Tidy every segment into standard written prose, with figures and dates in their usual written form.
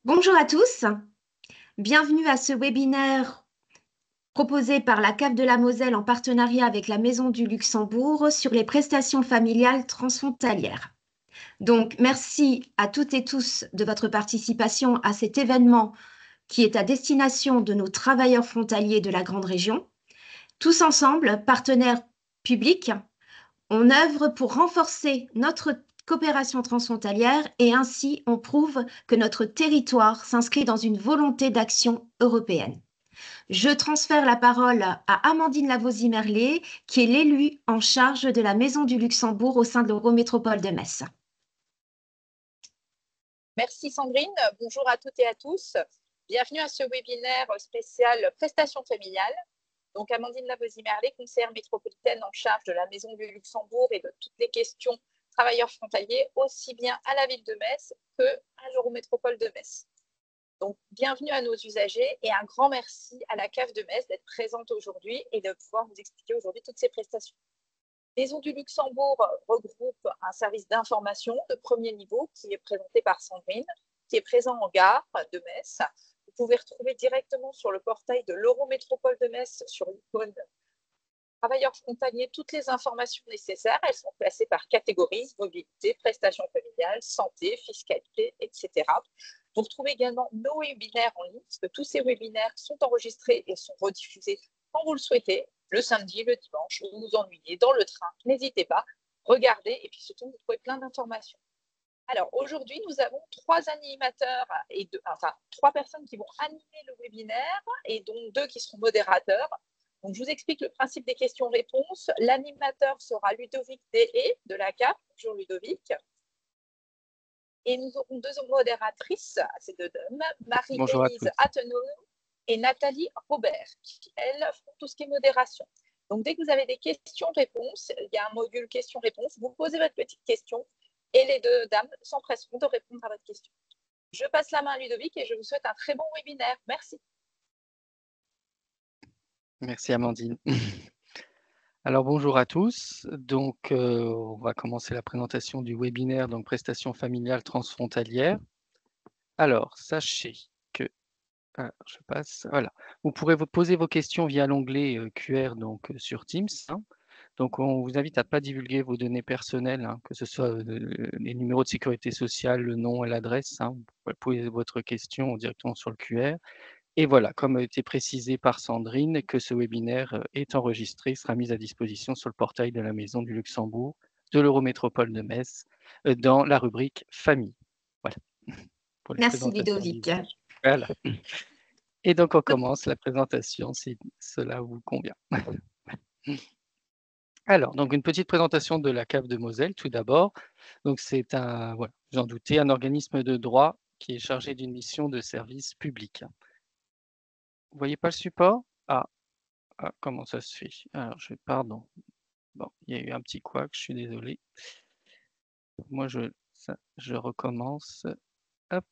Bonjour à tous, bienvenue à ce webinaire proposé par la Cave de la Moselle en partenariat avec la Maison du Luxembourg sur les prestations familiales transfrontalières. Donc, merci à toutes et tous de votre participation à cet événement qui est à destination de nos travailleurs frontaliers de la Grande Région. Tous ensemble, partenaires publics, on œuvre pour renforcer notre coopération transfrontalière et ainsi on prouve que notre territoire s'inscrit dans une volonté d'action européenne. Je transfère la parole à Amandine Lavosie-Merlet, qui est l'élue en charge de la Maison du Luxembourg au sein de l'Eurométropole de Metz. Merci Sandrine, bonjour à toutes et à tous. Bienvenue à ce webinaire spécial prestations familiales. Donc Amandine Lavosie-Merlet, conseillère métropolitaine en charge de la Maison du Luxembourg et de toutes les questions travailleurs frontaliers, aussi bien à la ville de Metz qu'à l'Eurométropole de Metz. Donc bienvenue à nos usagers et un grand merci à la CAF de Metz d'être présente aujourd'hui et de pouvoir vous expliquer aujourd'hui toutes ces prestations. Maison du Luxembourg regroupe un service d'information de premier niveau qui est présenté par Sandrine, qui est présent en gare de Metz. Vous pouvez retrouver directement sur le portail de l'Eurométropole de Metz, sur l'icône travailleurs frontaliers, toutes les informations nécessaires. Elles sont classées par catégorie, mobilité, prestations familiales, santé, fiscalité, etc. Vous retrouvez également nos webinaires en ligne, parce que tous ces webinaires sont enregistrés et sont rediffusés quand vous le souhaitez, le samedi, le dimanche, vous vous ennuyez dans le train, n'hésitez pas, regardez et puis surtout, vous trouvez plein d'informations. Alors aujourd'hui, nous avons trois animateurs et trois personnes qui vont animer le webinaire et dont deux qui seront modérateurs. Donc, je vous explique le principe des questions-réponses. L'animateur sera Ludovic Deshaies de la CAF. Bonjour Ludovic. Et nous aurons deux modératrices, ces deux dames, Marie-Élise Attenot et Nathalie Robert, qui, elles, font tout ce qui est modération. Donc, dès que vous avez des questions-réponses, il y a un module questions-réponses, vous posez votre petite question et les deux dames s'empresseront de répondre à votre question. Je passe la main à Ludovic et je vous souhaite un très bon webinaire. Merci. Merci Amandine. Alors bonjour à tous. Donc on va commencer la présentation du webinaire donc prestations familiales transfrontalières. Alors sachez que je passe. Voilà. Vous pourrez vous poser vos questions via l'onglet QR donc sur Teams. Hein. Donc on vous invite à ne pas divulguer vos données personnelles, hein, que ce soit les numéros de sécurité sociale, le nom et l'adresse. Hein. Vous pouvez poser votre question directement sur le QR. Et voilà, comme a été précisé par Sandrine, que ce webinaire est enregistré, sera mis à disposition sur le portail de la Maison du Luxembourg, de l'Eurométropole de Metz, dans la rubrique Famille. Voilà. Pour les Merci présentations Ludovic. d'usage. Voilà. Et donc on commence la présentation, si cela vous convient. Alors, donc une petite présentation de la Cave de Moselle, tout d'abord. Donc c'est un, voilà, j'en doutais, un organisme de droit qui est chargé d'une mission de service public. Vous voyez pas le support? Ah, comment ça se fait? Alors, pardon. Bon, il y a eu un petit couac, je suis désolé. Moi, je recommence. Hop.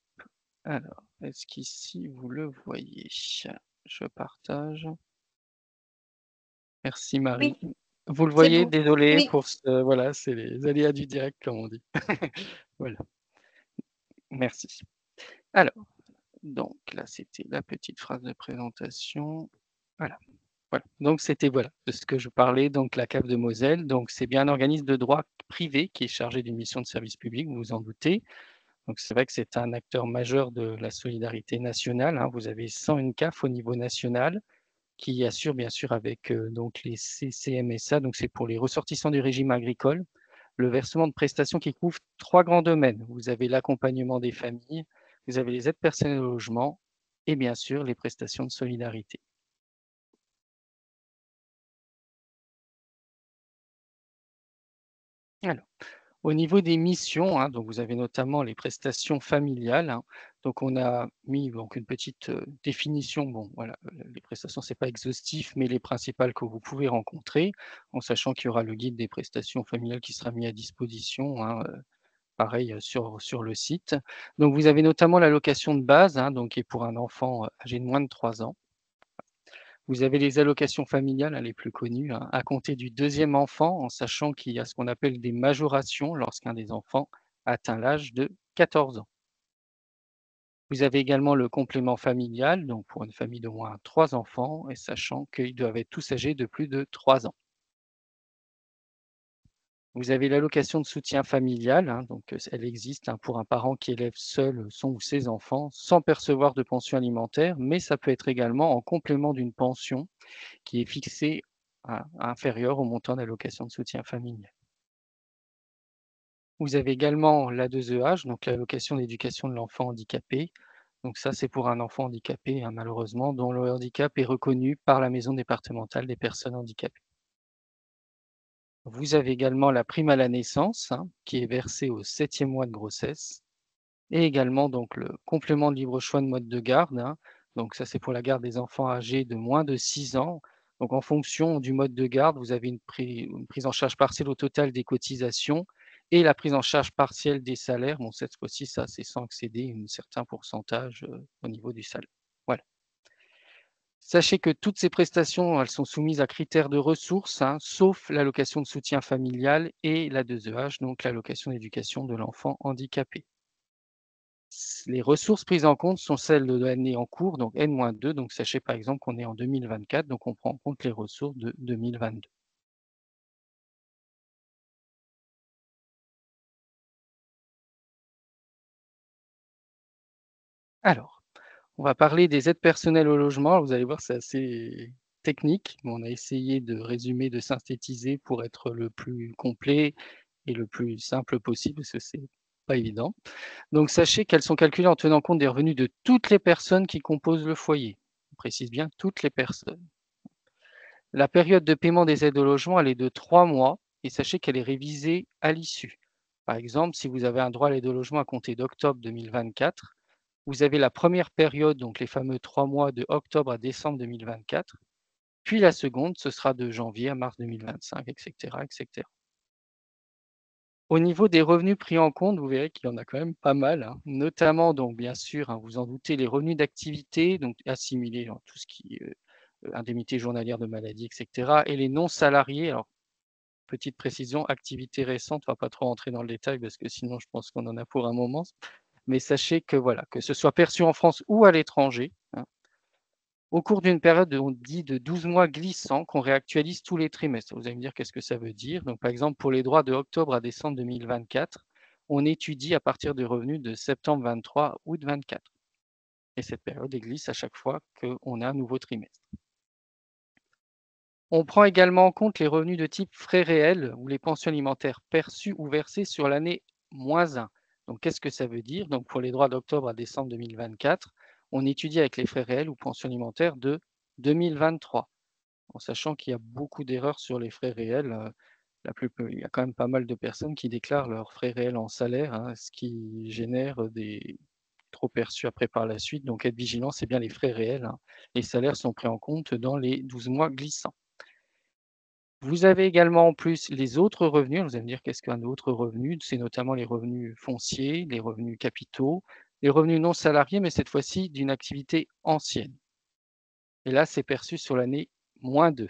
Alors, est-ce qu'ici, vous le voyez? Je partage. Merci Marie. Oui, Vous le c'est voyez? bon. Désolé Oui. pour ce. Voilà, c'est les aléas du direct, comme on dit. Voilà. Merci. Alors, donc là, c'était la petite phrase de présentation. Voilà. Voilà. Donc c'était voilà de ce que je parlais, donc la Cave de Moselle. Donc c'est bien un organisme de droit privé qui est chargé d'une mission de service public, vous vous en doutez. Donc c'est vrai que c'est un acteur majeur de la solidarité nationale. Hein. Vous avez 101 CAF au niveau national qui assure bien sûr avec donc les CCMSA, donc c'est pour les ressortissants du régime agricole, le versement de prestations qui couvrent trois grands domaines. Vous avez l'accompagnement des familles, vous avez les aides personnelles au logement et bien sûr les prestations de solidarité. Alors, au niveau des missions, hein, donc vous avez notamment les prestations familiales. Hein, donc on a mis donc une petite définition. Bon, voilà, les prestations, c'est pas exhaustif, mais les principales que vous pouvez rencontrer, en sachant qu'il y aura le guide des prestations familiales qui sera mis à disposition. Hein, pareil sur le site. Donc vous avez notamment l'allocation de base, hein, donc qui est pour un enfant âgé de moins de 3 ans. Vous avez les allocations familiales, hein, les plus connues, hein, à compter du deuxième enfant, en sachant qu'il y a ce qu'on appelle des majorations lorsqu'un des enfants atteint l'âge de 14 ans. Vous avez également le complément familial, donc pour une famille d'au moins 3 enfants, et sachant qu'ils doivent être tous âgés de plus de 3 ans. Vous avez l'allocation de soutien familial, hein, donc elle existe pour un parent qui élève seul son ou ses enfants sans percevoir de pension alimentaire, mais ça peut être également en complément d'une pension qui est fixée inférieure au montant d'allocation de soutien familial. Vous avez également l'A2EH, donc l'allocation d'éducation de l'enfant handicapé. Donc ça, c'est pour un enfant handicapé, hein, malheureusement, dont le handicap est reconnu par la maison départementale des personnes handicapées. Vous avez également la prime à la naissance, hein, qui est versée au 7e mois de grossesse, et également donc le complément de libre choix de mode de garde, hein. Donc ça, c'est pour la garde des enfants âgés de moins de 6 ans. Donc en fonction du mode de garde, vous avez une prise en charge partielle au total des cotisations et la prise en charge partielle des salaires. Bon, cette fois-ci, ça, c'est sans excéder un certain pourcentage au niveau du salaire. Voilà. Sachez que toutes ces prestations, elles sont soumises à critères de ressources, hein, sauf l'allocation de soutien familial et l'A2EH, donc l'allocation d'éducation de l'enfant handicapé. Les ressources prises en compte sont celles de l'année en cours, donc N-2, donc sachez par exemple qu'on est en 2024, donc on prend en compte les ressources de 2022. Alors, on va parler des aides personnelles au logement. Vous allez voir, c'est assez technique, mais on a essayé de résumer, de synthétiser pour être le plus complet et le plus simple possible, parce que c'est pas évident. Donc sachez qu'elles sont calculées en tenant compte des revenus de toutes les personnes qui composent le foyer. On précise bien toutes les personnes. La période de paiement des aides au logement, elle est de 3 mois et sachez qu'elle est révisée à l'issue. Par exemple, si vous avez un droit à l'aide au logement à compter d'octobre 2024, vous avez la première période, donc les fameux 3 mois de octobre à décembre 2024, puis la seconde, ce sera de janvier à mars 2025, etc., etc. Au niveau des revenus pris en compte, vous verrez qu'il y en a quand même pas mal, hein, notamment, donc bien sûr, hein, vous en doutez, les revenus d'activité, donc assimilés dans tout ce qui est indemnité journalière de maladie, etc., et les non salariés. Alors, petite précision, activité récente, on ne va pas trop rentrer dans le détail parce que sinon je pense qu'on en a pour un moment. Mais sachez que voilà, que ce soit perçu en France ou à l'étranger, hein, au cours d'une période, on dit de 12 mois glissants qu'on réactualise tous les trimestres. Vous allez me dire qu'est-ce que ça veut dire. Donc, par exemple, pour les droits de octobre à décembre 2024, on étudie à partir des revenus de septembre 23, août 24. Et cette période glisse à chaque fois qu'on a un nouveau trimestre. On prend également en compte les revenus de type frais réels ou les pensions alimentaires perçues ou versées sur l'année -1. Donc, qu'est-ce que ça veut dire? Donc, pour les droits d'octobre à décembre 2024, on étudie avec les frais réels ou pensions alimentaires de 2023, en sachant qu'il y a beaucoup d'erreurs sur les frais réels. Il y a quand même pas mal de personnes qui déclarent leurs frais réels en salaire, hein, ce qui génère des trop perçus après par la suite. Donc, être vigilant, c'est bien les frais réels, hein. Les salaires sont pris en compte dans les 12 mois glissants. Vous avez également en plus les autres revenus. Vous allez me dire qu'est-ce qu'un autre revenu? C'est notamment les revenus fonciers, les revenus capitaux, les revenus non salariés, mais cette fois-ci d'une activité ancienne. Et là, c'est perçu sur l'année -2.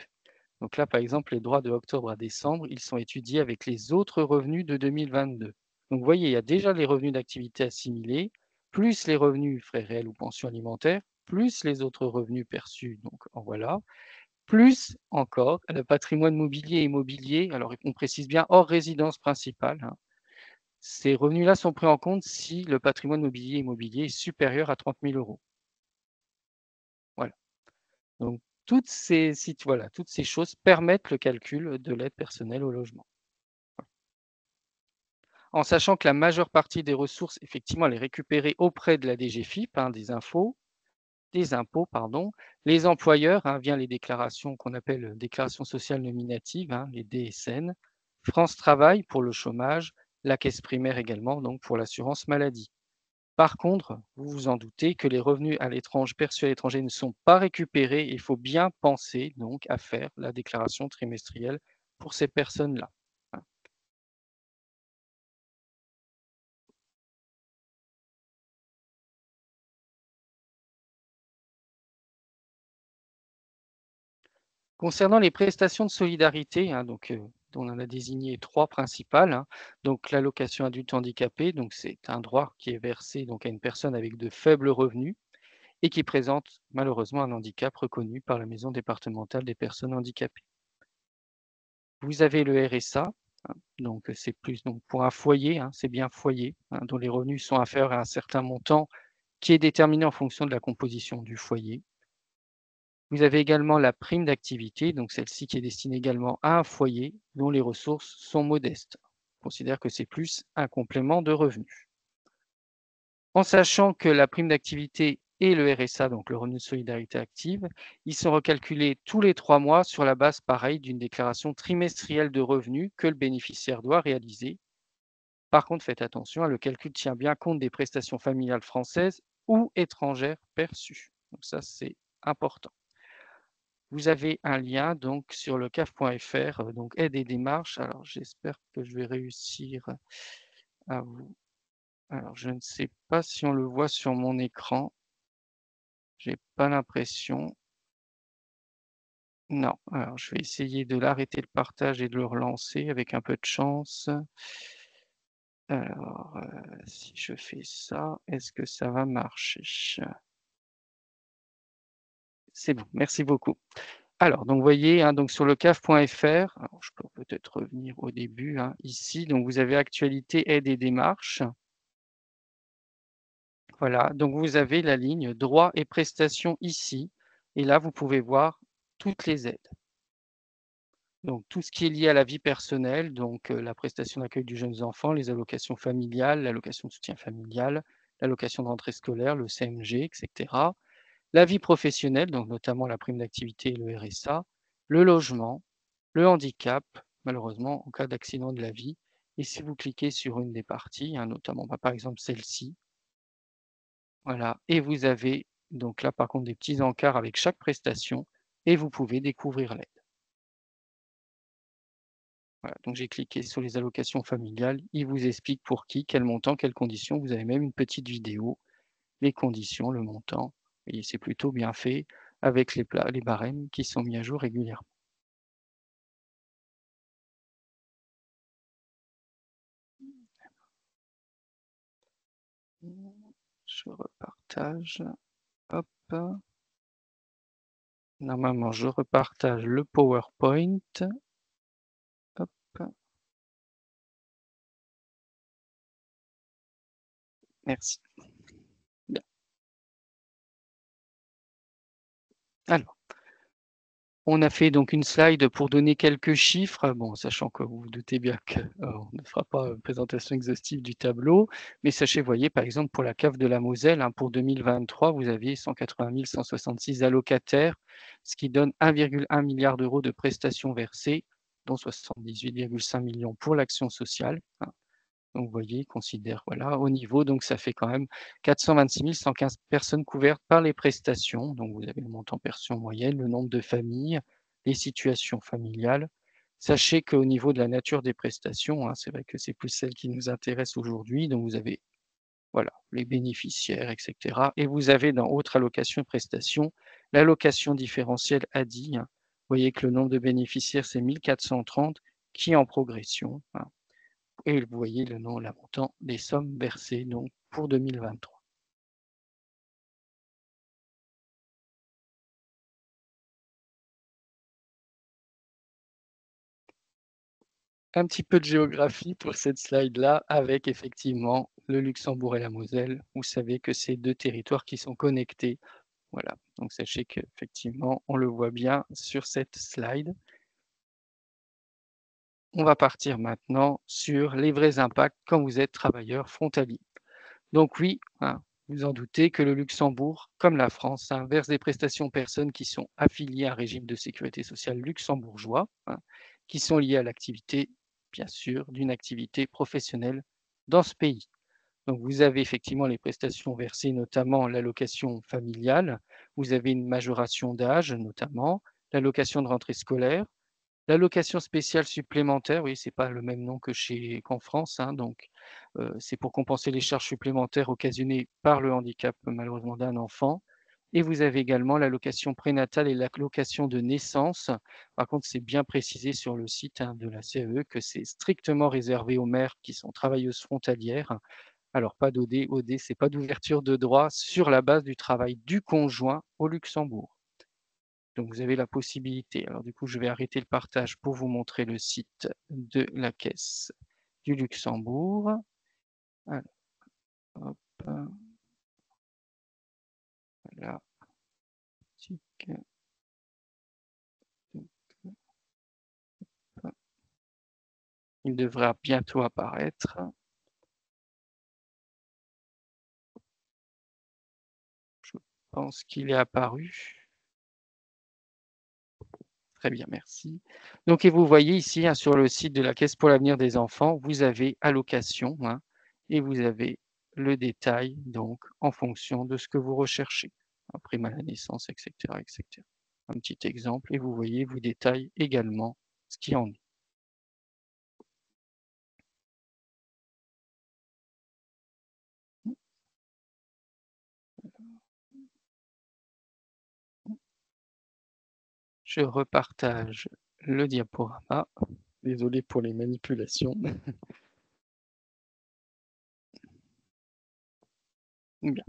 Donc là, par exemple, les droits de octobre à décembre, ils sont étudiés avec les autres revenus de 2022. Donc vous voyez, il y a déjà les revenus d'activité assimilés, plus les revenus frais réels ou pensions alimentaires, plus les autres revenus perçus, donc en voilà, plus encore le patrimoine mobilier et immobilier. Alors, on précise bien hors résidence principale, hein. Ces revenus-là sont pris en compte si le patrimoine mobilier et immobilier est supérieur à 30 000 euros. Voilà. Donc, toutes ces choses permettent le calcul de l'aide personnelle au logement. En sachant que la majeure partie des ressources, effectivement, elle est récupérée auprès de la DGFiP, hein, des impôts, pardon. Les employeurs, hein, via les déclarations qu'on appelle déclarations sociales nominatives, hein, les DSN, France Travail pour le chômage, la caisse primaire également, donc pour l'assurance maladie. Par contre, vous vous en doutez que les revenus à l'étranger, perçus à l'étranger ne sont pas récupérés. Il faut bien penser donc à faire la déclaration trimestrielle pour ces personnes-là. Concernant les prestations de solidarité, hein, donc on en a désigné 3 principales, hein. Donc l'allocation adulte handicapé, donc c'est un droit qui est versé donc à une personne avec de faibles revenus et qui présente malheureusement un handicap reconnu par la maison départementale des personnes handicapées. Vous avez le RSA, hein, donc c'est plus donc pour un foyer, hein, c'est bien foyer, hein, dont les revenus sont inférieurs à un certain montant qui est déterminé en fonction de la composition du foyer. Vous avez également la prime d'activité, donc celle-ci qui est destinée également à un foyer dont les ressources sont modestes. On considère que c'est plus un complément de revenus. En sachant que la prime d'activité et le RSA, donc le revenu de solidarité active, ils sont recalculés tous les 3 mois sur la base pareille d'une déclaration trimestrielle de revenus que le bénéficiaire doit réaliser. Par contre, faites attention, le calcul tient bien compte des prestations familiales françaises ou étrangères perçues. Donc ça, c'est important. Vous avez un lien donc sur le CAF.fr, donc aide et démarches. Alors j'espère que je vais réussir à vous. Alors je ne sais pas si on le voit sur mon écran. J'ai pas l'impression. Non. Alors je vais essayer de l'arrêter le partage et de le relancer avec un peu de chance. Alors, si je fais ça, est-ce que ça va marcher? C'est bon, merci beaucoup. Alors, donc vous voyez, hein, donc sur le CAF.fr, alors je peux peut-être revenir au début, hein, ici, donc vous avez actualité, aide et démarches. Voilà, donc vous avez la ligne droits et prestations ici, et là vous pouvez voir toutes les aides. Donc tout ce qui est lié à la vie personnelle, donc la prestation d'accueil du jeune enfant, les allocations familiales, l'allocation de soutien familial, l'allocation de rentrée scolaire, le CMG, etc. La vie professionnelle, donc notamment la prime d'activité et le RSA, le logement, le handicap, malheureusement en cas d'accident de la vie. Et si vous cliquez sur une des parties, hein, notamment par exemple celle-ci, voilà, et vous avez donc là par contre des petits encarts avec chaque prestation et vous pouvez découvrir l'aide. Voilà, donc j'ai cliqué sur les allocations familiales, il vous explique pour qui, quel montant, quelles conditions. Vous avez même une petite vidéo, les conditions, le montant, et c'est plutôt bien fait avec les barèmes qui sont mis à jour régulièrement. Je repartage. Hop. Normalement, je repartage le PowerPoint. Hop. Merci. Bien. Alors, on a fait donc une slide pour donner quelques chiffres, bon, sachant que vous vous doutez bien qu'on ne fera pas une présentation exhaustive du tableau, mais sachez, voyez, par exemple, pour la cave de la Moselle, hein, pour 2023, vous aviez 180 166 allocataires, ce qui donne 1,1 milliard d'euros de prestations versées, dont 78,5 millions pour l'action sociale, hein. Donc, vous voyez, ils considèrent, voilà, au niveau, donc ça fait quand même 426 115 personnes couvertes par les prestations. Donc, vous avez le montant perçu en moyenne, le nombre de familles, les situations familiales. Sachez qu'au niveau de la nature des prestations, hein, c'est vrai que c'est plus celle qui nous intéresse aujourd'hui. Donc, vous avez, voilà, les bénéficiaires, etc. Et vous avez dans autres allocations et prestations, l'allocation différentielle ADI, hein. Vous voyez que le nombre de bénéficiaires, c'est 1430, qui est en progression, hein. Et vous voyez le montant des sommes versées donc pour 2023. Un petit peu de géographie pour cette slide-là, avec effectivement le Luxembourg et la Moselle. Vous savez que c'est 2 territoires qui sont connectés. Voilà, donc sachez qu'effectivement, on le voit bien sur cette slide. On va partir maintenant sur les vrais impacts quand vous êtes travailleur frontalier. Donc oui, hein, vous en doutez que le Luxembourg, comme la France, hein, verse des prestations aux personnes qui sont affiliées à un régime de sécurité sociale luxembourgeois, hein, qui sont liées à l'activité, bien sûr, d'une activité professionnelle dans ce pays. Donc vous avez effectivement les prestations versées, notamment l'allocation familiale, vous avez une majoration d'âge, notamment l'allocation de rentrée scolaire, l'allocation spéciale supplémentaire, oui, c'est pas le même nom qu'en France, hein, donc c'est pour compenser les charges supplémentaires occasionnées par le handicap, malheureusement, d'un enfant. Et vous avez également l'allocation prénatale et l'allocation de naissance. Par contre, c'est bien précisé sur le site de la CAE que c'est strictement réservé aux mères qui sont travailleuses frontalières. Alors, pas d'OD, OD, c'est pas d'ouverture de droit sur la base du travail du conjoint au Luxembourg. Donc, vous avez la possibilité. Alors, du coup, je vais arrêter le partage pour vous montrer le site de la Caisse du Luxembourg. Alors, hop, voilà. Il devrait bientôt apparaître. Je pense qu'il est apparu. Très bien, merci. Donc, et vous voyez ici sur le site de la Caisse pour l'avenir des enfants, vous avez allocation et vous avez le détail donc en fonction de ce que vous recherchez. Prime à la naissance, etc., etc. Un petit exemple et vous voyez, vous détaille également ce qui en est. Je repartage le diaporama. Désolé pour les manipulations. Bien.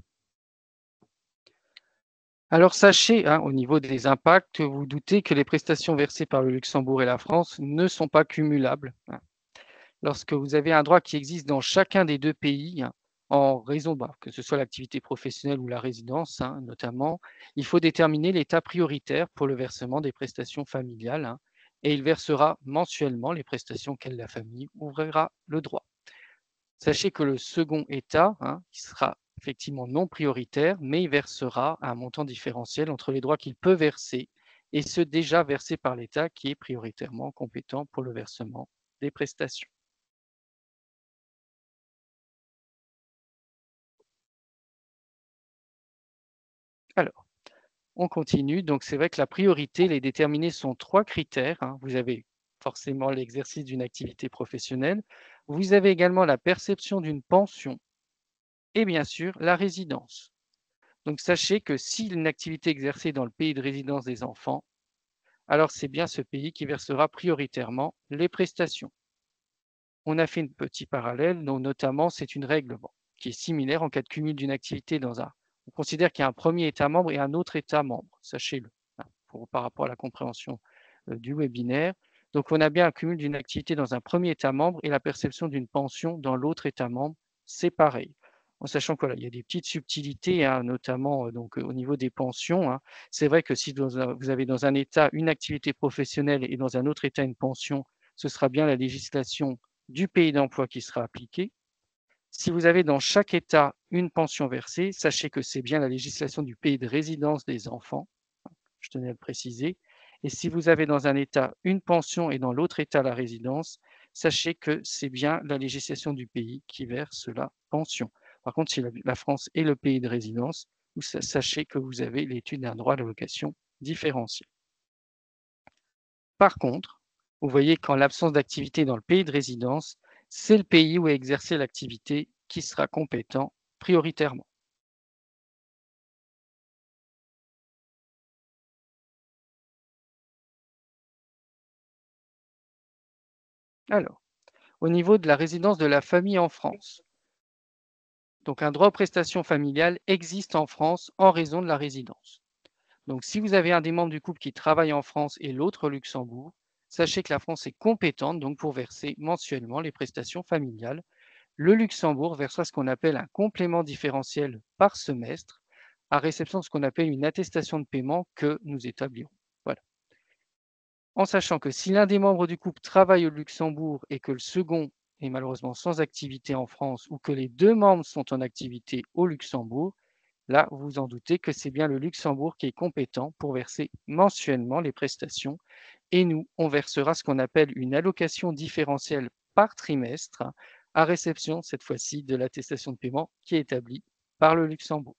Alors sachez, au niveau des impacts, vous doutez que les prestations versées par le Luxembourg et la France ne sont pas cumulables. Lorsque vous avez un droit qui existe dans chacun des deux pays, en raison, que ce soit l'activité professionnelle ou la résidence notamment, il faut déterminer l'état prioritaire pour le versement des prestations familiales et il versera mensuellement les prestations auxquelles la famille ouvrira le droit. Sachez que le second état, qui sera effectivement non prioritaire, mais il versera un montant différentiel entre les droits qu'il peut verser et ceux déjà versés par l'État qui est prioritairement compétent pour le versement des prestations. Alors, on continue. Donc, c'est vrai que la priorité, les déterminés sont 3 critères. Vous avez forcément l'exercice d'une activité professionnelle. Vous avez également la perception d'une pension et bien sûr la résidence. Donc, sachez que si une activité exercée dans le pays de résidence des enfants, alors c'est bien ce pays qui versera prioritairement les prestations. On a fait un petit parallèle, donc notamment c'est une règle qui est similaire en cas de cumul d'une activité dans un. On considère qu'il y a un premier État membre et un autre État membre, sachez-le, par rapport à la compréhension du webinaire. Donc on a bien un cumul d'une activité dans un premier État membre et la perception d'une pension dans l'autre État membre, c'est pareil. En sachant qu'il y a des petites subtilités, notamment au niveau des pensions. C'est vrai que si vous avez dans un État une activité professionnelle et dans un autre État une pension, ce sera bien la législation du pays d'emploi qui sera appliquée. Si vous avez dans chaque État une pension versée, sachez que c'est bien la législation du pays de résidence des enfants. Je tenais à le préciser. Et si vous avez dans un État une pension et dans l'autre État la résidence, sachez que c'est bien la législation du pays qui verse la pension. Par contre, si la France est le pays de résidence, sachez que vous avez l'étude d'un droit d'allocation différencié. Par contre, vous voyez qu'en l'absence d'activité dans le pays de résidence, c'est le pays où est exercée l'activité qui sera compétent prioritairement. Alors, au niveau de la résidence de la famille en France, donc un droit aux prestations familiales existe en France en raison de la résidence. Donc si vous avez un des membres du couple qui travaille en France et l'autre au Luxembourg, sachez que la France est compétente donc pour verser mensuellement les prestations familiales. Le Luxembourg versera ce qu'on appelle un complément différentiel par semestre à réception de ce qu'on appelle une attestation de paiement que nous établirons. Voilà. En sachant que si l'un des membres du couple travaille au Luxembourg et que le second est malheureusement sans activité en France ou que les deux membres sont en activité au Luxembourg, là, vous vous en doutez que c'est bien le Luxembourg qui est compétent pour verser mensuellement les prestations et nous, on versera ce qu'on appelle une allocation différentielle par trimestre à réception, cette fois-ci, de l'attestation de paiement qui est établie par le Luxembourg.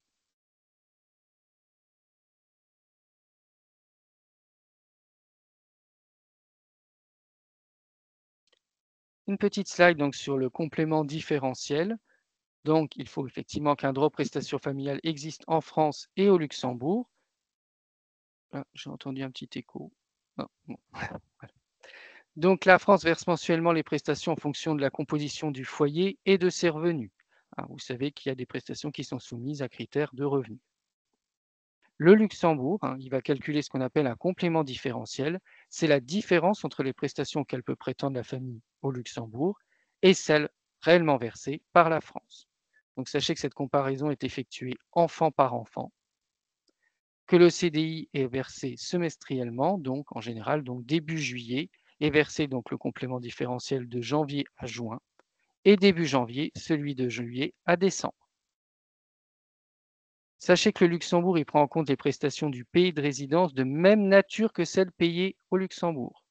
Une petite slide donc sur le complément différentiel. Donc, il faut effectivement qu'un droit aux prestations familiales existe en France et au Luxembourg. Ah, j'ai entendu un petit écho. Non, bon, voilà. Donc, la France verse mensuellement les prestations en fonction de la composition du foyer et de ses revenus. Ah, vous savez qu'il y a des prestations qui sont soumises à critères de revenus. Le Luxembourg, il va calculer ce qu'on appelle un complément différentiel. C'est la différence entre les prestations auxquelles peut prétendre la famille au Luxembourg et celles réellement versées par la France. Donc sachez que cette comparaison est effectuée enfant par enfant, que le CDI est versé semestriellement, donc en général donc début juillet, est versé donc le complément différentiel de janvier à juin, et début janvier celui de juillet à décembre. Sachez que le Luxembourg il prend en compte les prestations du pays de résidence de même nature que celles payées au Luxembourg.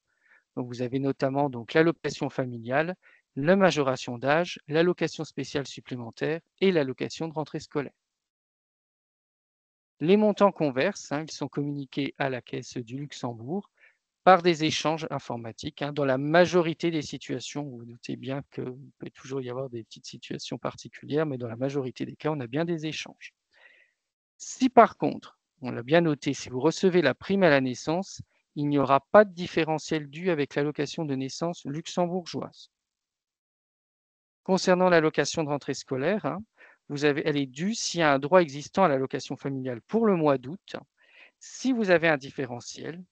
Donc vous avez notamment donc l'allocation familiale, la majoration d'âge, l'allocation spéciale supplémentaire et l'allocation de rentrée scolaire. Les montants qu'on verse, ils sont communiqués à la Caisse du Luxembourg par des échanges informatiques. Dans la majorité des situations, vous vous doutez bien qu'il peut toujours y avoir des petites situations particulières, mais dans la majorité des cas, on a bien des échanges. Si par contre, on l'a bien noté, si vous recevez la prime à la naissance, il n'y aura pas de différentiel dû avec l'allocation de naissance luxembourgeoise. Concernant l'allocation de rentrée scolaire, elle est due s'il y a un droit existant à l'allocation familiale pour le mois d'août. Si vous avez un différentiel,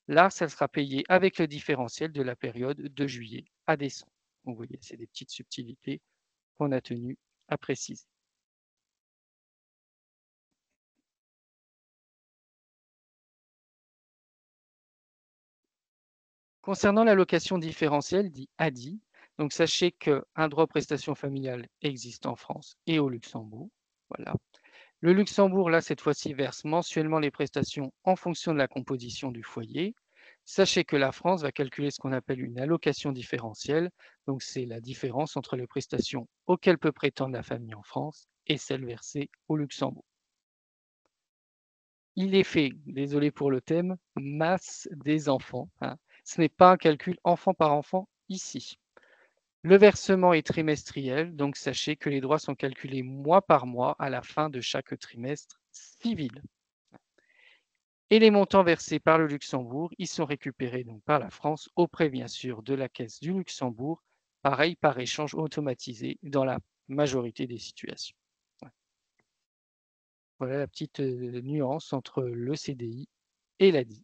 là, ça sera payé avec le différentiel de la période de juillet à décembre. Donc, vous voyez, c'est des petites subtilités qu'on a tenu à préciser. Concernant l'allocation différentielle, dit ADI, donc sachez qu'un droit aux prestations familiales existe en France et au Luxembourg. Voilà. Le Luxembourg, là, cette fois-ci, verse mensuellement les prestations en fonction de la composition du foyer. Sachez que la France va calculer ce qu'on appelle une allocation différentielle. Donc, c'est la différence entre les prestations auxquelles peut prétendre la famille en France et celles versées au Luxembourg. Il est fait, désolé pour le thème, masse des enfants. Ce n'est pas un calcul enfant par enfant ici. Le versement est trimestriel, donc sachez que les droits sont calculés mois par mois à la fin de chaque trimestre civil. Et les montants versés par le Luxembourg, ils sont récupérés donc par la France auprès bien sûr de la Caisse du Luxembourg, pareil par échange automatisé dans la majorité des situations. Voilà la petite nuance entre le CDI et l'ADI.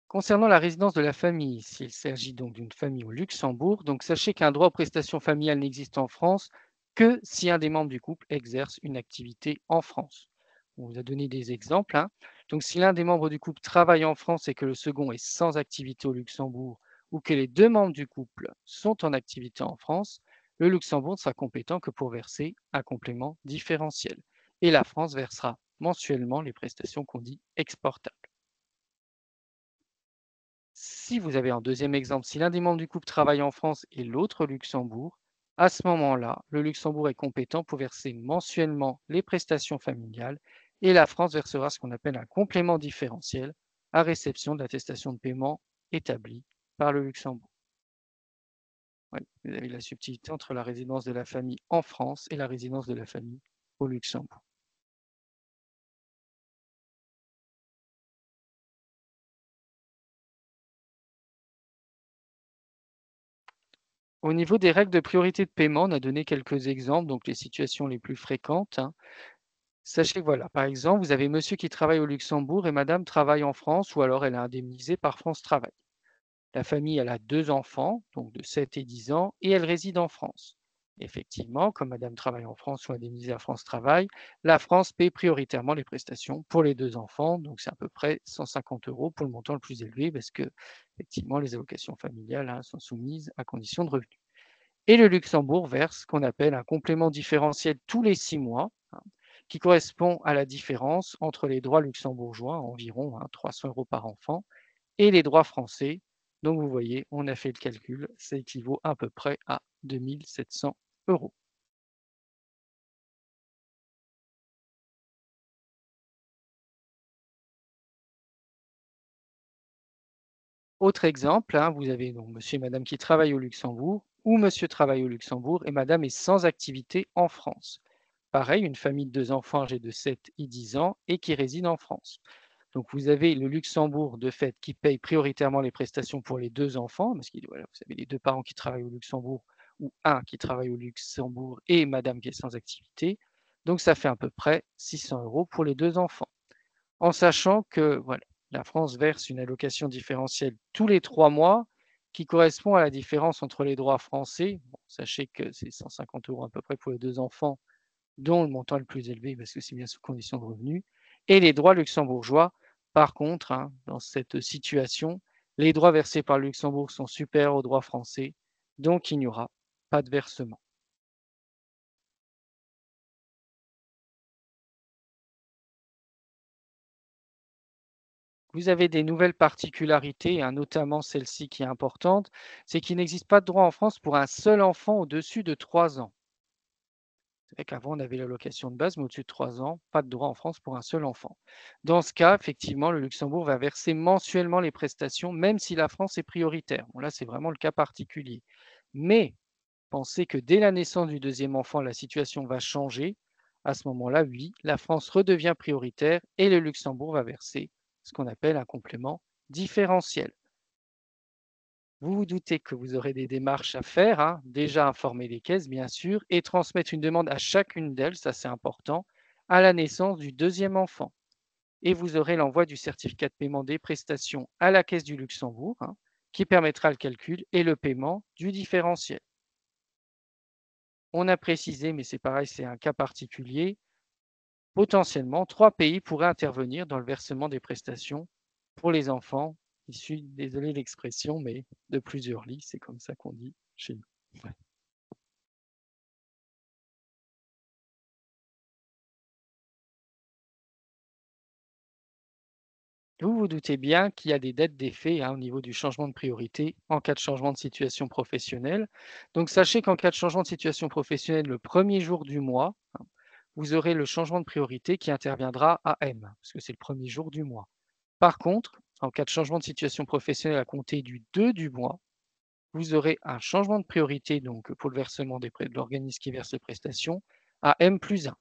Concernant la résidence de la famille, s'il s'agit donc d'une famille au Luxembourg, donc sachez qu'un droit aux prestations familiales n'existe en France que si un des membres du couple exerce une activité en France. On vous a donné des exemples. Donc si l'un des membres du couple travaille en France et que le second est sans activité au Luxembourg, ou que les deux membres du couple sont en activité en France, le Luxembourg ne sera compétent que pour verser un complément différentiel. Et la France versera mensuellement les prestations qu'on dit exportables. Si vous avez un deuxième exemple, si l'un des membres du couple travaille en France et l'autre au Luxembourg, à ce moment-là, le Luxembourg est compétent pour verser mensuellement les prestations familiales et la France versera ce qu'on appelle un complément différentiel à réception de l'attestation de paiement établie par le Luxembourg. Oui, vous avez la subtilité entre la résidence de la famille en France et la résidence de la famille au Luxembourg. Au niveau des règles de priorité de paiement, on a donné quelques exemples, donc les situations les plus fréquentes. Sachez que voilà, par exemple, vous avez monsieur qui travaille au Luxembourg et madame travaille en France ou alors elle est indemnisée par France Travail. La famille, elle a deux enfants, donc de 7 et 10 ans, et elle réside en France. Effectivement, comme madame travaille en France ou indemnisée à France Travail, la France paie prioritairement les prestations pour les deux enfants, donc c'est à peu près 150 € pour le montant le plus élevé parce que, effectivement, les allocations familiales sont soumises à condition de revenu. Et le Luxembourg verse ce qu'on appelle un complément différentiel tous les 6 mois, qui correspond à la différence entre les droits luxembourgeois, environ 300 € par enfant, et les droits français. Donc vous voyez, on a fait le calcul, ça équivaut à peu près à 2 700 €. Autre exemple, hein, vous avez donc monsieur et madame qui travaillent au Luxembourg, ou monsieur travaille au Luxembourg et madame est sans activité en France. Pareil, une famille de 2 enfants âgés de 7 et 10 ans et qui résident en France. Donc vous avez le Luxembourg de fait qui paye prioritairement les prestations pour les 2 enfants, parce que voilà, vous avez les 2 parents qui travaillent au Luxembourg ou un qui travaille au Luxembourg et madame qui est sans activité. Donc ça fait à peu près 600 € pour les 2 enfants. En sachant que voilà, la France verse une allocation différentielle tous les 3 mois qui correspond à la différence entre les droits français. Bon, sachez que c'est 150 € à peu près pour les 2 enfants, dont le montant est le plus élevé parce que c'est bien sous condition de revenus, et les droits luxembourgeois. Par contre, hein, dans cette situation, les droits versés par le Luxembourg sont supérieurs aux droits français, donc il n'y aura pas de versement. Vous avez des nouvelles particularités, hein, notamment celle-ci qui est importante, c'est qu'il n'existe pas de droit en France pour un seul enfant au-dessus de 3 ans. C'est vrai qu'avant, on avait l'allocation de base, mais au-dessus de 3 ans, pas de droit en France pour un seul enfant. Dans ce cas, effectivement, le Luxembourg va verser mensuellement les prestations, même si la France est prioritaire. Bon, là, c'est vraiment le cas particulier. Mais pensez que dès la naissance du deuxième enfant, la situation va changer. À ce moment-là, oui, la France redevient prioritaire et le Luxembourg va verser ce qu'on appelle un complément différentiel. Vous vous doutez que vous aurez des démarches à faire, hein, déjà informer les caisses, bien sûr, et transmettre une demande à chacune d'elles, ça c'est important, à la naissance du deuxième enfant. Et vous aurez l'envoi du certificat de paiement des prestations à la caisse du Luxembourg, hein, qui permettra le calcul et le paiement du différentiel. On a précisé, mais c'est pareil, c'est un cas particulier, potentiellement 3 pays pourraient intervenir dans le versement des prestations pour les enfants issus, désolé l'expression, mais de plusieurs lits, c'est comme ça qu'on dit chez nous. Ouais. Vous vous doutez bien qu'il y a des dates d'effet, hein, au niveau du changement de priorité en cas de changement de situation professionnelle. Donc sachez qu'en cas de changement de situation professionnelle, le premier jour du mois, hein, vous aurez le changement de priorité qui interviendra à M, parce que c'est le premier jour du mois. Par contre, en cas de changement de situation professionnelle à compter du 2 du mois, vous aurez un changement de priorité donc pour le versement de l'organisme qui verse les prestations à M+1.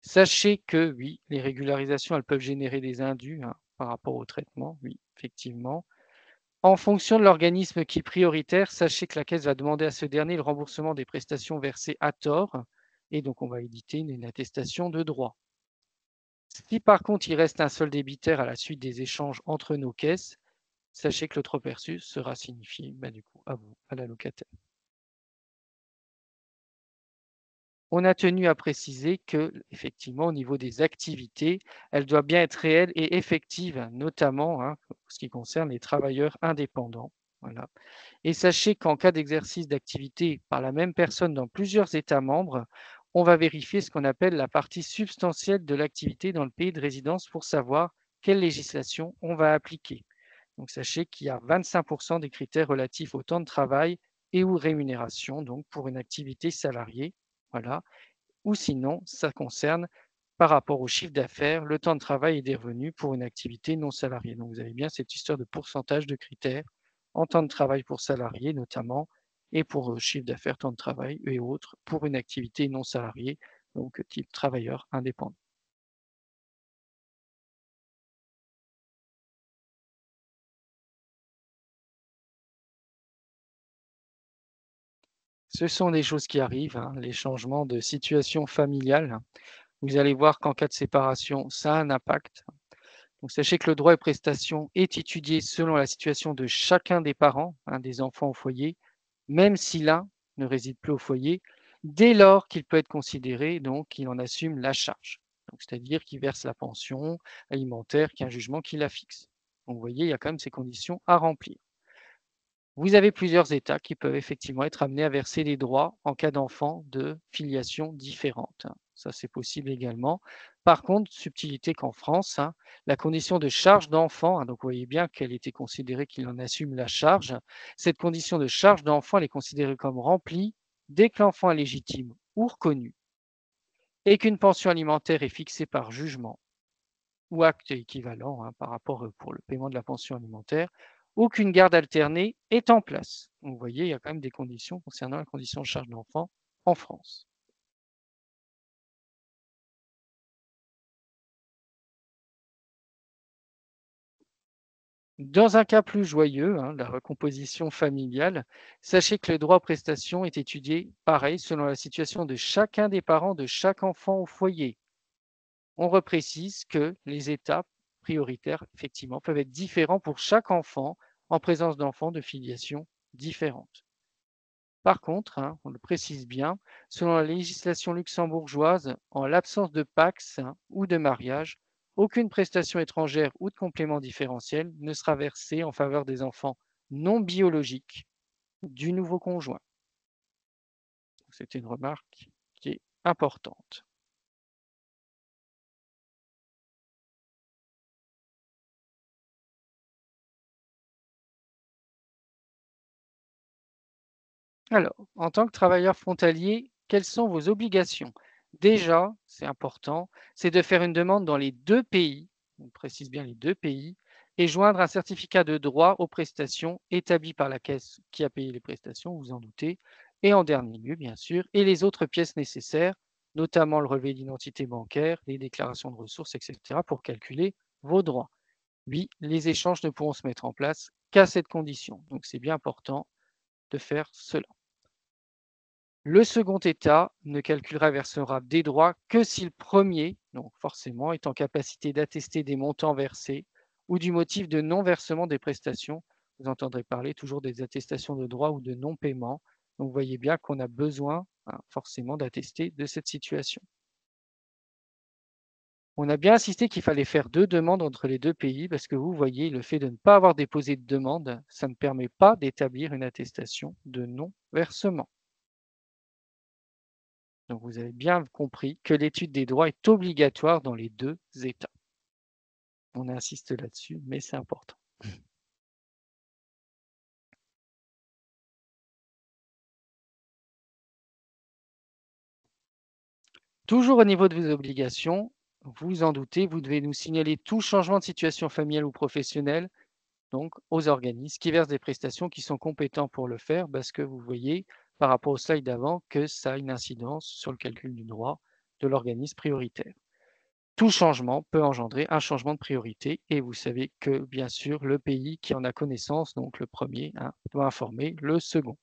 Sachez que oui, les régularisations, elles peuvent générer des indus, hein, par rapport au traitement, oui, effectivement. En fonction de l'organisme qui est prioritaire, sachez que la caisse va demander à ce dernier le remboursement des prestations versées à tort, et donc on va éditer une attestation de droit. Si par contre il reste un seul débiteur à la suite des échanges entre nos caisses, sachez que le trop perçu sera signifié du coup à vous, à la locataire. On a tenu à préciser que, effectivement, au niveau des activités, elle doit bien être réelle et effective, notamment, hein, pour ce qui concerne les travailleurs indépendants. Voilà. Et sachez qu'en cas d'exercice d'activité par la même personne dans plusieurs États membres, on va vérifier ce qu'on appelle la partie substantielle de l'activité dans le pays de résidence pour savoir quelle législation on va appliquer. Donc sachez qu'il y a 25% des critères relatifs au temps de travail et ou rémunération, donc pour une activité salariée. Voilà. Ou sinon, ça concerne par rapport au chiffre d'affaires, le temps de travail et des revenus pour une activité non salariée. Donc vous avez bien cette histoire de pourcentage de critères en temps de travail pour salariés notamment, et pour chiffre d'affaires, temps de travail et autres pour une activité non salariée, donc type travailleur indépendant. Ce sont des choses qui arrivent, hein, les changements de situation familiale. Vous allez voir qu'en cas de séparation, ça a un impact. Donc sachez que le droit et prestation est étudié selon la situation de chacun des parents, hein, des enfants au foyer, même si l'un ne réside plus au foyer, dès lors qu'il peut être considéré donc qu'il en assume la charge. Donc c'est-à-dire qu'il verse la pension alimentaire, qu'il y a un jugement qui la fixe. Donc vous voyez, il y a quand même ces conditions à remplir. Vous avez plusieurs États qui peuvent effectivement être amenés à verser des droits en cas d'enfants de filiation différente, hein. Ça, c'est possible également. Par contre, subtilité qu'en France, hein, la condition de charge d'enfant, hein, donc vous voyez bien qu'elle était considérée qu'il en assume la charge, cette condition de charge d'enfant, elle est considérée comme remplie dès que l'enfant est légitime ou reconnu et qu'une pension alimentaire est fixée par jugement. ou acte équivalent par rapport pour le paiement de la pension alimentaire, ou qu'une garde alternée est en place. Donc, vous voyez, il y a quand même des conditions concernant la condition de charge d'enfant en France. Dans un cas plus joyeux, la recomposition familiale, sachez que le droit aux prestations est étudié pareil selon la situation de chacun des parents de chaque enfant au foyer. On reprécise que les étapes prioritaires, effectivement, peuvent être différents pour chaque enfant en présence d'enfants de filiation différentes. Par contre, on le précise bien, selon la législation luxembourgeoise, en l'absence de PACS ou de mariage, aucune prestation étrangère ou de complément différentiel ne sera versée en faveur des enfants non biologiques du nouveau conjoint. C'est une remarque qui est importante. Alors, en tant que travailleur frontalier, quelles sont vos obligations? Déjà, c'est important, c'est de faire une demande dans les 2 pays, on précise bien les 2 pays, et joindre un certificat de droit aux prestations établi par la caisse qui a payé les prestations, vous en doutez, et en dernier lieu, bien sûr, et les autres pièces nécessaires, notamment le relevé d'identité bancaire, les déclarations de ressources, etc., pour calculer vos droits. Oui, les échanges ne pourront se mettre en place qu'à cette condition. Donc, c'est bien important de faire cela. Le second État ne calculera et versera des droits que si le premier, donc forcément, est en capacité d'attester des montants versés ou du motif de non-versement des prestations. Vous entendrez parler toujours des attestations de droits ou de non-paiement. Donc, vous voyez bien qu'on a besoin forcément d'attester de cette situation. On a bien insisté qu'il fallait faire 2 demandes entre les 2 pays parce que vous voyez, le fait de ne pas avoir déposé de demande, ça ne permet pas d'établir une attestation de non-versement. Donc, vous avez bien compris que l'étude des droits est obligatoire dans les 2 États. On insiste là-dessus, mais c'est important. Toujours au niveau de vos obligations, vous en doutez, vous devez nous signaler tout changement de situation familiale ou professionnelle, donc aux organismes qui versent des prestations qui sont compétents pour le faire, parce que vous voyez, par rapport au slide d'avant, que ça a une incidence sur le calcul du droit de l'organisme prioritaire. Tout changement peut engendrer un changement de priorité et vous savez que, bien sûr, le pays qui en a connaissance, donc le premier, doit informer le second.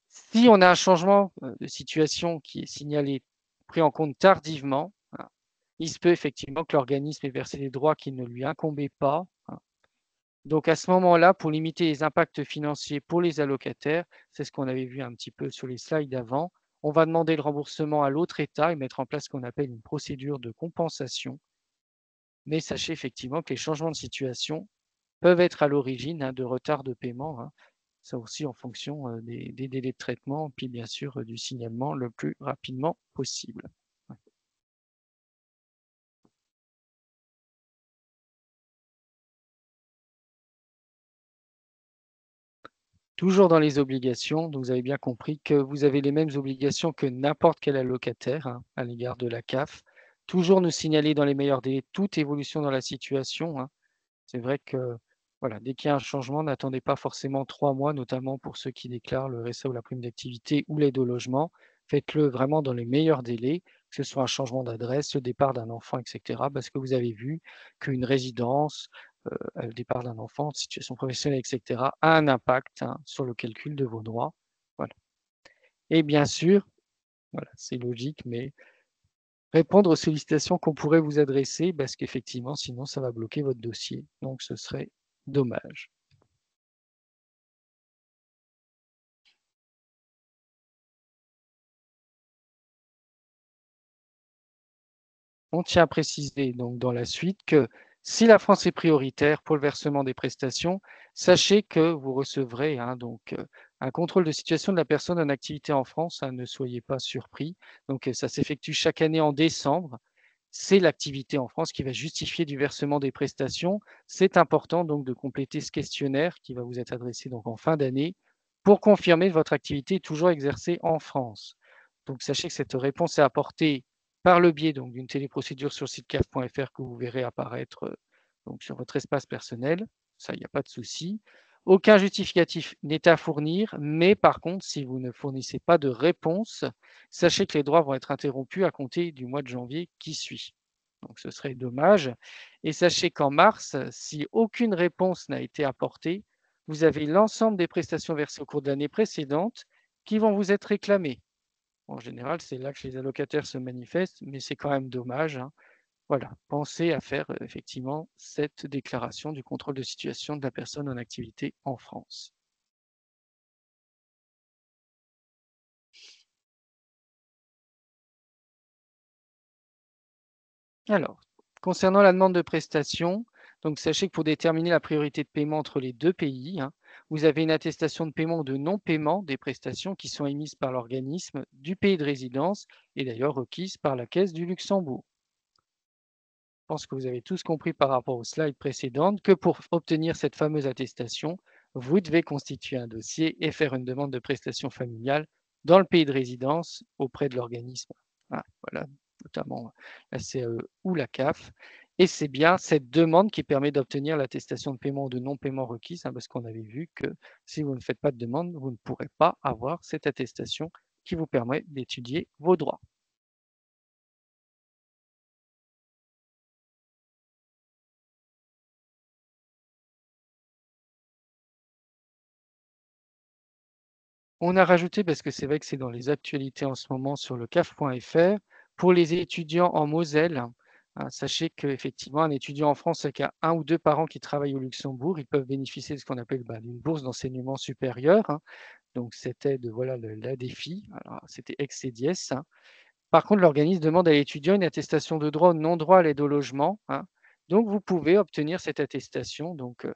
Si on a un changement de situation qui est signalé, pris en compte tardivement, il se peut effectivement que l'organisme ait versé des droits qui ne lui incombaient pas. Donc à ce moment-là, pour limiter les impacts financiers pour les allocataires, c'est ce qu'on avait vu un petit peu sur les slides d'avant, on va demander le remboursement à l'autre État et mettre en place ce qu'on appelle une procédure de compensation. Mais sachez effectivement que les changements de situation peuvent être à l'origine de retard de paiement, ça aussi en fonction des délais de traitement, puis bien sûr du signalement le plus rapidement possible. Toujours dans les obligations, vous avez bien compris que vous avez les mêmes obligations que n'importe quel allocataire à l'égard de la CAF. Toujours nous signaler dans les meilleurs délais toute évolution dans la situation. C'est vrai que voilà, dès qu'il y a un changement, n'attendez pas forcément 3 mois, notamment pour ceux qui déclarent le RSA ou la prime d'activité ou l'aide au logement. Faites-le vraiment dans les meilleurs délais, que ce soit un changement d'adresse, le départ d'un enfant, etc. Parce que vous avez vu qu'une résidence, le départ d'un enfant, situation professionnelle, etc., a un impact sur le calcul de vos droits. Voilà. Et bien sûr, voilà, c'est logique, mais répondre aux sollicitations qu'on pourrait vous adresser, parce qu'effectivement, sinon, ça va bloquer votre dossier. Donc, ce serait dommage. On tient à préciser donc dans la suite que si la France est prioritaire pour le versement des prestations, sachez que vous recevrez donc un contrôle de situation de la personne en activité en France. Ne soyez pas surpris. Donc, ça s'effectue chaque année en décembre. C'est l'activité en France qui va justifier du versement des prestations. C'est important donc de compléter ce questionnaire qui va vous être adressé donc en fin d'année pour confirmer que votre activité est toujours exercée en France. Donc, sachez que cette réponse est apportée par le biais donc d'une téléprocédure sur le site caf.fr que vous verrez apparaître donc sur votre espace personnel. Ça, il n'y a pas de souci. Aucun justificatif n'est à fournir, mais par contre, si vous ne fournissez pas de réponse, sachez que les droits vont être interrompus à compter du mois de janvier qui suit. Donc ce serait dommage. Et sachez qu'en mars, si aucune réponse n'a été apportée, vous avez l'ensemble des prestations versées au cours de l'année précédente qui vont vous être réclamées. En général, c'est là que les allocataires se manifestent, mais c'est quand même dommage, hein. Voilà, pensez à faire effectivement cette déclaration du contrôle de situation de la personne en activité en France. Alors, concernant la demande de prestation, donc sachez que pour déterminer la priorité de paiement entre les deux pays, hein, vous avez une attestation de paiement ou de non-paiement des prestations qui sont émises par l'organisme du pays de résidence et d'ailleurs requises par la Caisse du Luxembourg. Je pense que vous avez tous compris par rapport aux slides précédentes que pour obtenir cette fameuse attestation, vous devez constituer un dossier et faire une demande de prestation familiale dans le pays de résidence auprès de l'organisme. Ah, voilà, notamment la CAE ou la CAF. Et c'est bien cette demande qui permet d'obtenir l'attestation de paiement ou de non-paiement requise, hein, parce qu'on avait vu que si vous ne faites pas de demande, vous ne pourrez pas avoir cette attestation qui vous permet d'étudier vos droits. On a rajouté, parce que c'est vrai que c'est dans les actualités en ce moment sur le caf.fr, pour les étudiants en Moselle, hein, sachez qu'effectivement, un étudiant en France qui a un ou deux parents qui travaillent au Luxembourg, ils peuvent bénéficier de ce qu'on appelle d'une bourse d'enseignement supérieur, hein. Donc, c'était voilà, la défi. Alors, c'était ex-CDIES, hein. Par contre, l'organisme demande à l'étudiant une attestation de droit ou non-droit à l'aide au logement, hein. Donc, vous pouvez obtenir cette attestation. Donc,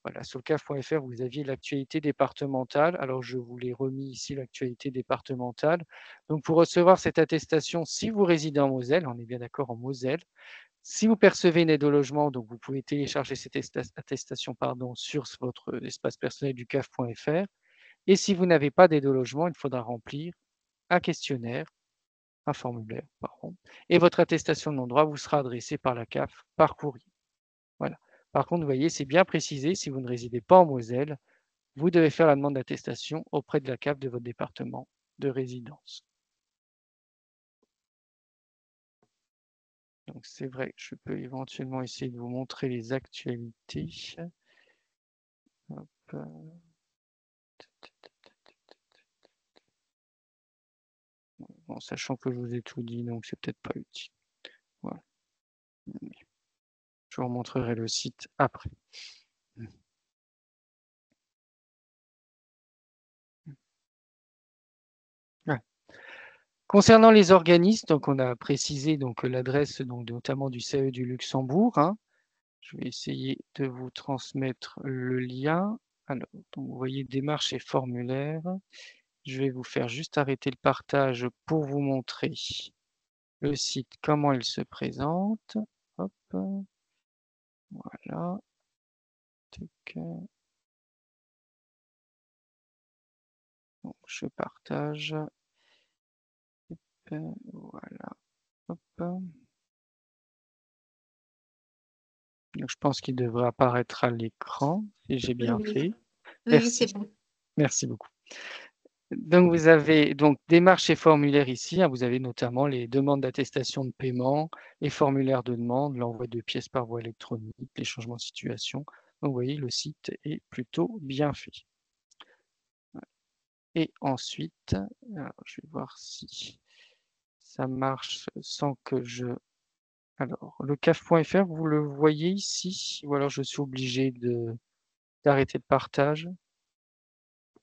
voilà, sur le caf.fr, vous aviez l'actualité départementale. Alors, je vous l'ai remis ici, l'actualité départementale. Donc, pour recevoir cette attestation, si vous résidez en Moselle, on est bien d'accord en Moselle, si vous percevez une aide au logement, donc vous pouvez télécharger cette attestation sur votre espace personnel du caf.fr. Et si vous n'avez pas d'aide au logement, il faudra remplir un questionnaire, un formulaire, pardon, et votre attestation de non-droit vous sera adressée par la CAF par courrier. Voilà. Par contre, vous voyez, c'est bien précisé, si vous ne résidez pas en Moselle, vous devez faire la demande d'attestation auprès de la CAF de votre département de résidence. Donc c'est vrai, je peux éventuellement essayer de vous montrer les actualités. Hop. Bon, sachant que je vous ai tout dit, donc c'est peut-être pas utile. Voilà. Je vous remontrerai le site après. Ouais. Concernant les organismes, donc on a précisé donc l'adresse notamment du CAE du Luxembourg, hein. Je vais essayer de vous transmettre le lien. Alors, donc, vous voyez démarche et formulaire. Je vais vous faire juste arrêter le partage pour vous montrer le site, comment il se présente. Hop, voilà. Donc, je partage. Voilà. Hop. Donc, je pense qu'il devrait apparaître à l'écran, si j'ai bien fait. Oui, c'est bon. Merci beaucoup. Donc, vous avez donc démarche et formulaire ici, hein, vous avez notamment les demandes d'attestation de paiement, les formulaires de demande, l'envoi de pièces par voie électronique, les changements de situation. Donc, vous voyez, le site est plutôt bien fait. Et ensuite, alors, je vais voir si ça marche sans que je... Alors, le caf.fr, vous le voyez ici, ou alors je suis obligé d'arrêter le partage.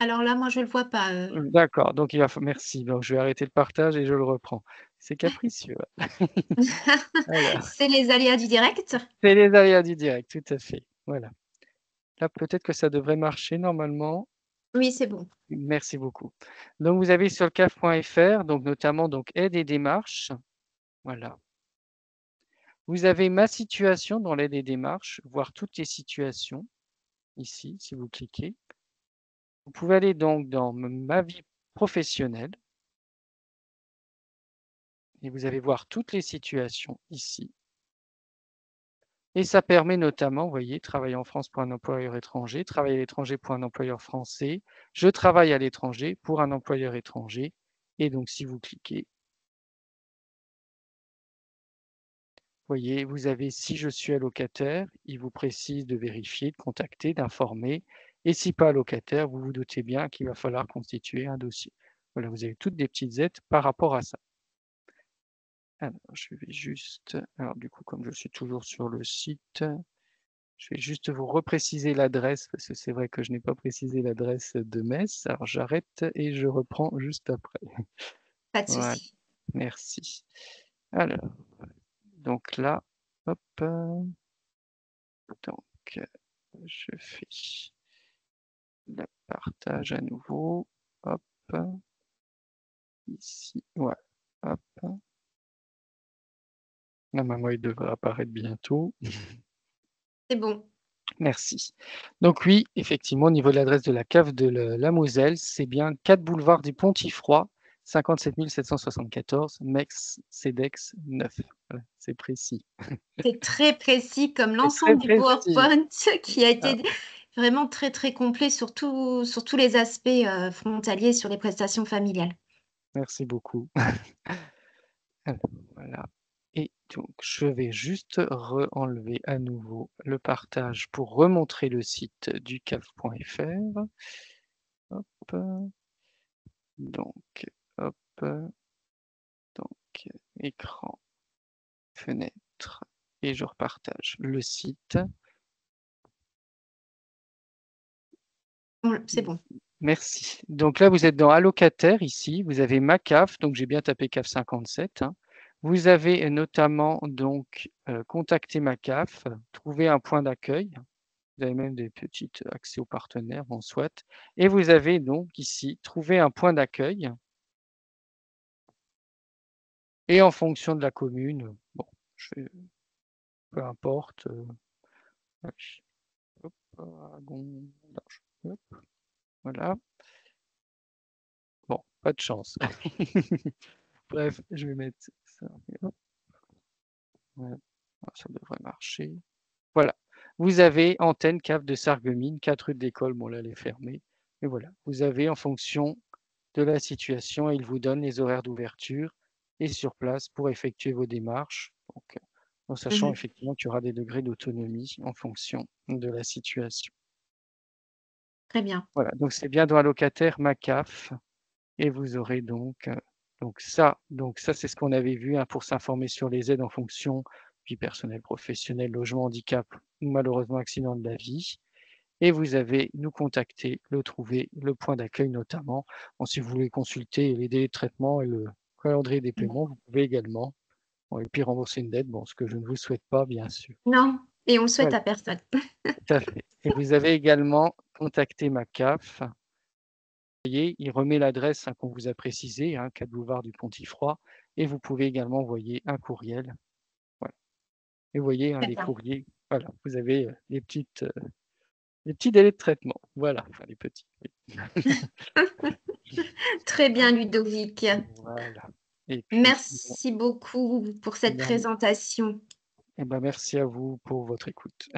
Alors là, moi, je ne le vois pas. D'accord, donc merci. Donc, je vais arrêter le partage et je le reprends. C'est capricieux. C'est les aléas du direct. C'est les aléas du direct, tout à fait. Voilà. Là, peut-être que ça devrait marcher normalement. Oui, c'est bon. Merci beaucoup. Donc, vous avez sur le caf.fr, donc notamment aide et démarches. Voilà. Vous avez ma situation dans l'aide et démarches, voir toutes les situations ici, si vous cliquez. Vous pouvez aller donc dans ma vie professionnelle. Et vous allez voir toutes les situations ici. Et ça permet notamment, vous voyez, travailler en France pour un employeur étranger, travailler à l'étranger pour un employeur français, je travaille à l'étranger pour un employeur étranger. Et donc, si vous cliquez, vous voyez, vous avez si je suis allocataire, il vous précise de vérifier, de contacter, d'informer. Et si pas allocataire, vous vous doutez bien qu'il va falloir constituer un dossier. Voilà, vous avez toutes des petites aides par rapport à ça. Alors, je vais juste, alors du coup, comme je suis toujours sur le site, je vais juste vous repréciser l'adresse, parce que c'est vrai que je n'ai pas précisé l'adresse de Metz. Alors, j'arrête et je reprends juste après. Pas de Voilà, souci. merci. Alors, donc là, hop, donc je fais le partage à nouveau. Hop, ici, ouais, hop. Normalement, il devrait apparaître bientôt. C'est bon. Merci. Donc oui, effectivement, au niveau de l'adresse de la cave de la Moselle, c'est bien 4 boulevard du Pontifroy, 57 774, Mex, CEDEX 9. Voilà, c'est précis. C'est très précis comme C'est très l'ensemble du précis. PowerPoint qui a Ah, été vraiment très, très complet sur tous les aspects frontaliers sur les prestations familiales. merci beaucoup. Alors, voilà. Et donc, je vais juste enlever à nouveau le partage pour remontrer le site du cave.fr. Hop. Donc, hop. Donc, écran, fenêtre, et je repartage le site. C'est bon. Merci. Donc là, vous êtes dans allocataire ici. Vous avez ma CAF, donc j'ai bien tapé CAF 57. Hein. Vous avez notamment donc contacté ma CAF, trouver un point d'accueil. Vous avez même des petits accès aux partenaires, bon, soit. Et vous avez donc ici trouver un point d'accueil. Et en fonction de la commune, bon, peu importe. Hop, Aragon, hop, voilà. Bon, pas de chance. Bref, je vais mettre ça. Hop, voilà. Ça devrait marcher. Voilà. Vous avez antenne cave de Sarreguemines, 4 rue de l'École. Bon, là, elle est fermée. Mais voilà. Vous avez en fonction de la situation, il vous donne les horaires d'ouverture et sur place pour effectuer vos démarches. Donc, en sachant Mhm. effectivement qu'il y aura des degrés d'autonomie en fonction de la situation. Très bien. Voilà. Donc, c'est bien dans allocataire MACAF. Et vous aurez donc ça c'est ce qu'on avait vu hein, pour s'informer sur les aides en fonction vie personnelle, professionnelle, logement, handicap ou malheureusement accident de la vie. Et vous avez nous contacter, le trouver, le point d'accueil notamment. Bon, si vous voulez consulter les délais de traitement et le calendrier des paiements, vous pouvez également. Bon, et puis rembourser une dette, bon, ce que je ne vous souhaite pas, bien sûr. Non, et on le souhaite Voilà, à personne. tout à fait. Et vous avez également contacté ma CAF. Il remet l'adresse hein, qu'on vous a précisée, hein, 4 boulevard du Pontifroy, et vous pouvez également envoyer un courriel. Voilà. Et vous voyez, hein, les D'accord. courriers, voilà, vous avez les petits délais de traitement. Voilà, enfin les petits. Oui. Très bien, Ludovic. Voilà. Et puis, bon, Merci beaucoup pour eh cette ben, présentation. merci à vous pour votre écoute.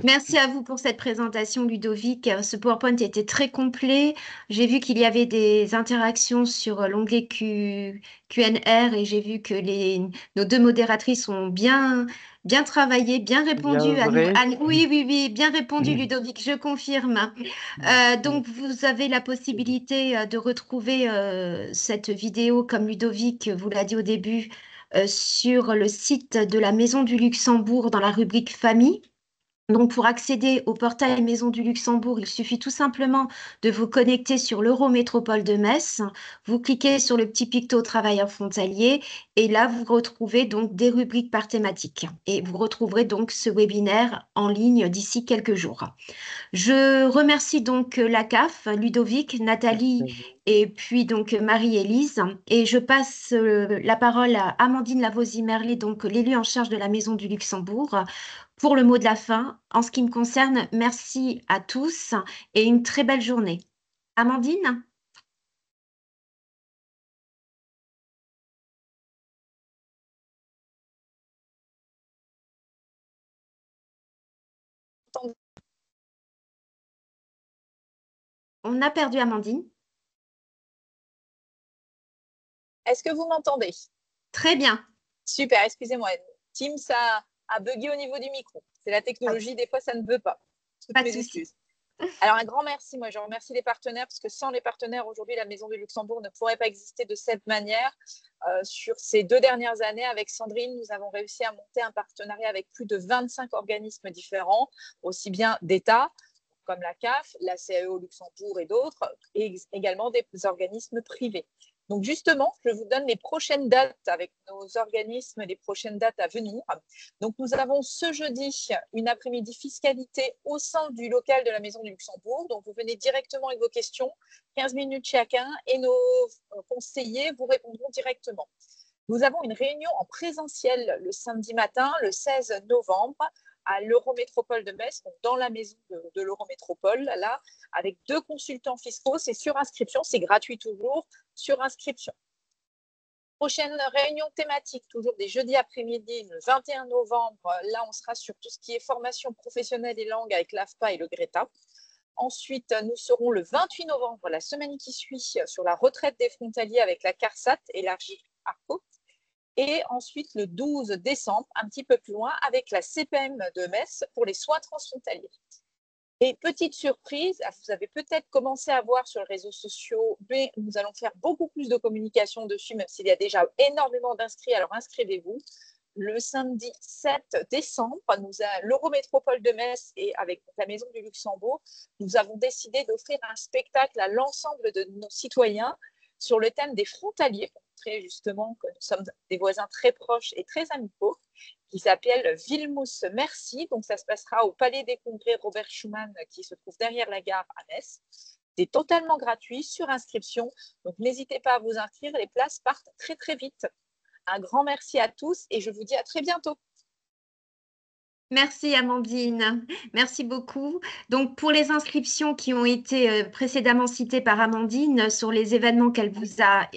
Merci à vous pour cette présentation, Ludovic. Ce PowerPoint était très complet. J'ai vu qu'il y avait des interactions sur l'onglet Q&R et j'ai vu que nos deux modératrices ont bien travaillé, bien Bien répondu vrai. oui, oui, oui, bien répondu, Ludovic, je confirme. Donc, vous avez la possibilité de retrouver cette vidéo, comme Ludovic vous l'a dit au début, sur le site de la Maison du Luxembourg dans la rubrique Famille. Donc, pour accéder au portail Maison du Luxembourg, il suffit tout simplement de vous connecter sur l'Eurométropole de Metz. Vous cliquez sur le petit picto travailleurs frontaliers et là, vous retrouvez donc des rubriques par thématique. Et vous retrouverez donc ce webinaire en ligne d'ici quelques jours. Je remercie donc la CAF, Ludovic, Merci à Nathalie vous. et puis donc Marie-Élise. Et je passe la parole à Amandine Lavosie-Merlet, donc l'élu en charge de la Maison du Luxembourg, pour le mot de la fin. En ce qui me concerne, merci à tous et une très belle journée. Amandine? On a perdu Amandine. Est-ce que vous m'entendez? Très bien. Super, excusez-moi. Teams a bugué au niveau du micro. C'est la technologie, des fois ça ne veut pas. Toutes Pas de mes souci. excuses. Alors un grand merci, moi je remercie les partenaires parce que sans les partenaires aujourd'hui la Maison du Luxembourg ne pourrait pas exister de cette manière. Sur ces 2 dernières années avec Sandrine, nous avons réussi à monter un partenariat avec plus de 25 organismes différents, aussi bien d'État comme la CAF, la CAE au Luxembourg et d'autres, et également des organismes privés. Donc justement, je vous donne les prochaines dates avec nos organismes, les prochaines dates à venir. Donc nous avons ce jeudi une après-midi fiscalité au sein du local de la Maison du Luxembourg. Donc vous venez directement avec vos questions, 15 minutes chacun, et nos conseillers vous répondront directement. Nous avons une réunion en présentiel le samedi matin, le 16 novembre, à l'Eurométropole de Metz, donc dans la maison de l'Eurométropole, là, avec 2 consultants fiscaux. C'est sur inscription, c'est gratuit toujours, sur inscription. Prochaine réunion thématique, toujours des jeudis après-midi, le 21 novembre. Là, on sera sur tout ce qui est formation professionnelle et langue avec l'AFPA et le GRETA. Ensuite, nous serons le 28 novembre, la semaine qui suit, sur la retraite des frontaliers avec la CARSAT élargie ARCO. Et ensuite, le 12 décembre, un petit peu plus loin, avec la CPM de Metz pour les soins transfrontaliers. Et petite surprise, vous avez peut-être commencé à voir sur les réseaux sociaux, mais nous allons faire beaucoup plus de communication dessus, même s'il y a déjà énormément d'inscrits, alors inscrivez-vous. Le samedi 7 décembre, l'Eurométropole de Metz et avec la Maison du Luxembourg, nous avons décidé d'offrir un spectacle à l'ensemble de nos citoyens sur le thème des frontaliers, pour montrer justement que nous sommes des voisins très proches et très amicaux, qui s'appelle Villemousse Merci. Donc, ça se passera au Palais des Congrès Robert Schuman, qui se trouve derrière la gare à Metz. C'est totalement gratuit, sur inscription. Donc, n'hésitez pas à vous inscrire. Les places partent très, très vite. Un grand merci à tous et je vous dis à très bientôt. Merci Amandine, merci beaucoup. Donc pour les inscriptions qui ont été précédemment citées par Amandine sur les événements qu'elle vous a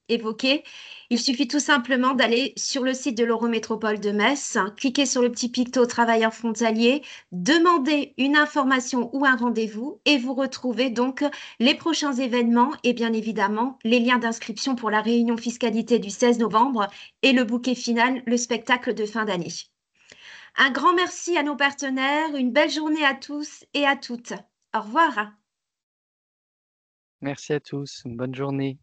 évoqués, il suffit tout simplement d'aller sur le site de l'Eurométropole de Metz, cliquer sur le petit picto travailleurs frontaliers, demander une information ou un rendez-vous et vous retrouvez donc les prochains événements et bien évidemment les liens d'inscription pour la réunion fiscalité du 16 novembre et le bouquet final, le spectacle de fin d'année. Un grand merci à nos partenaires, une belle journée à tous et à toutes. Au revoir. Merci à tous, une bonne journée.